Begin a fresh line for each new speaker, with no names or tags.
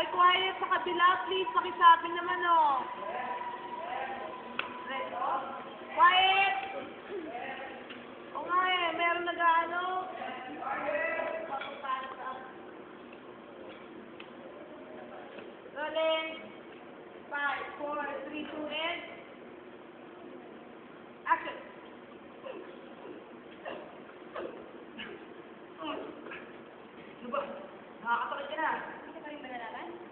Ay, quiet sa kabila, please. Pakisabi naman, oh. Quiet! O nga eh, meron nag-ano. Rolling. 5, 4, 3, 2, and... Action! Ano ba? Nakakasakit ka na.
Hindi ka pa rin ba nalaman?